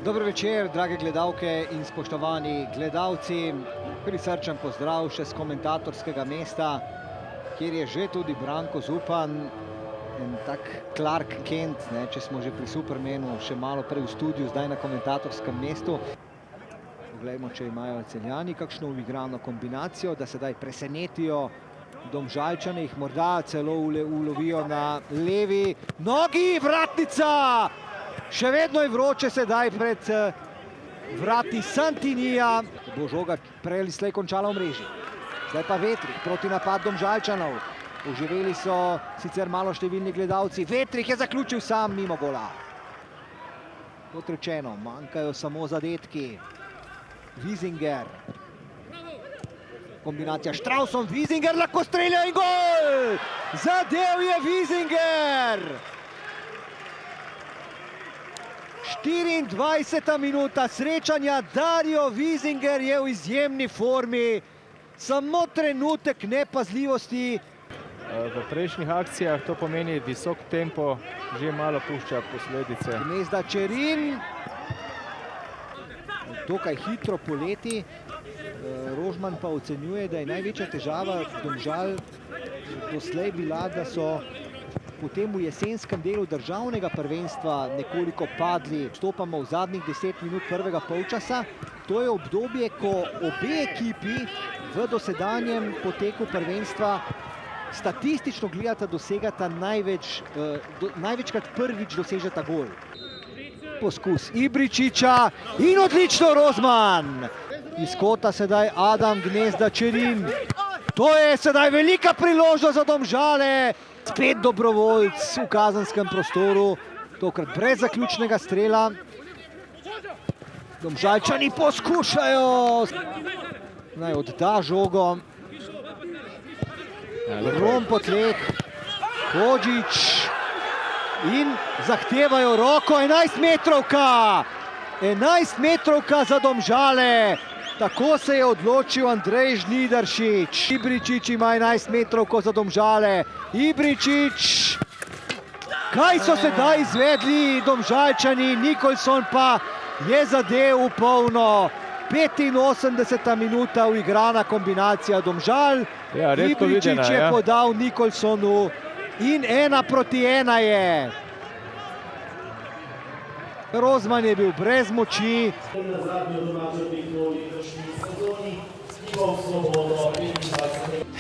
Dober večer, drage gledalke in spoštovani gledalci. Prisrčen pozdrav še z komentatorskega mesta, kjer je že tudi Branko Zupan, en tak Clark Kent, če smo že pri Supermanu, še malo prej v studiu, zdaj na komentatorskem mestu. Poglejmo, če imajo Celjani kakšno uigrano kombinacijo, da sedaj presenetijo Domžalčane, jih morda celo ulovijo na levi nogi, vratnica! Še vedno je vroče sedaj pred vrati Santinija. Bo žoga prej ali slej končala v mreži. Zdaj pa Vetrih proti napad Domžalčanov. Oživeli so sicer malo številni gledalci. Vetrih je zaključil sam mimo gola. Kot rečeno, manjkajo samo zadetki. Wiesinger. Kombinacija Strausom, Wiesinger lahko strelja in gol! Zadev je Wiesinger! 24. minuta srečanja, Dario Wiesinger je v izjemni formi. Samo trenutek nepazljivosti. V prejšnjih akcijah to pomeni visok tempo, že malo pušča posledice. Gnezda Čerin. Dokaj hitro poleti. Rožman pa ocenjuje, da je največja težava Domžal doslej bila, da so potem v jesenskem delu državnega prvenstva nekoliko padli. Vstopamo v zadnjih 10 minut prvega polčasa. To je obdobje, ko obe ekipi v dosedanjem poteku prvenstva statistično gledata dosegata največkrat prvič dosežeta gol. Poskus Ibričiča in odlično Rozman. Iz kota sedaj Adam Gnezda Čerin. To je sedaj velika priložnost za Domžale. Spet Dobrovoljc v kazenskem prostoru, tokrat brez zaključnega strela. Domžalčani poskušajo. Naj odda žogo. Rom po tleh. Hodžić. In zahtevajo roko. 11-metrovka. 11-metrovka za Domžale. Tako se je odločil Andrej Žnidaršič. Ibričič ima 11-metrovko za Domžale. Ibričič. Kaj so sedaj izvedli Domžalčani? Nikolson pa je zadev v polno. 85. minuta uigrana kombinacija Domžal. Ibričič je podal Nikolsonu in 1-1 je. Rozman je bil brez moči.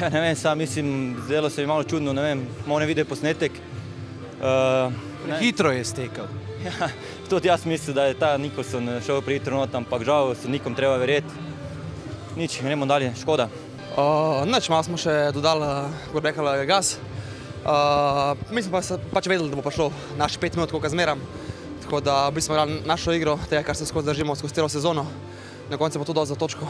Ja, ne vem, sam mislim, zdelo se mi malo čudno, ne vem, malo ne vidi posnetek. Hitro je stekel. Ja, tudi jaz mislim, da je ta Nikolson šel prehitro not, ampak žal sodnikom treba verjeti. Nič, gremo dalje, škoda. Nič, malo smo še dodali, kako bi rekla, gas. Mislim pa pač vedeli, da bo prišlo naši 5 minut, koliko zmeram. Tako da v bistvu smo igrali našo igro, tega, kar se skozi držimo skozi celo sezono. Na koncu bo to dal za točko.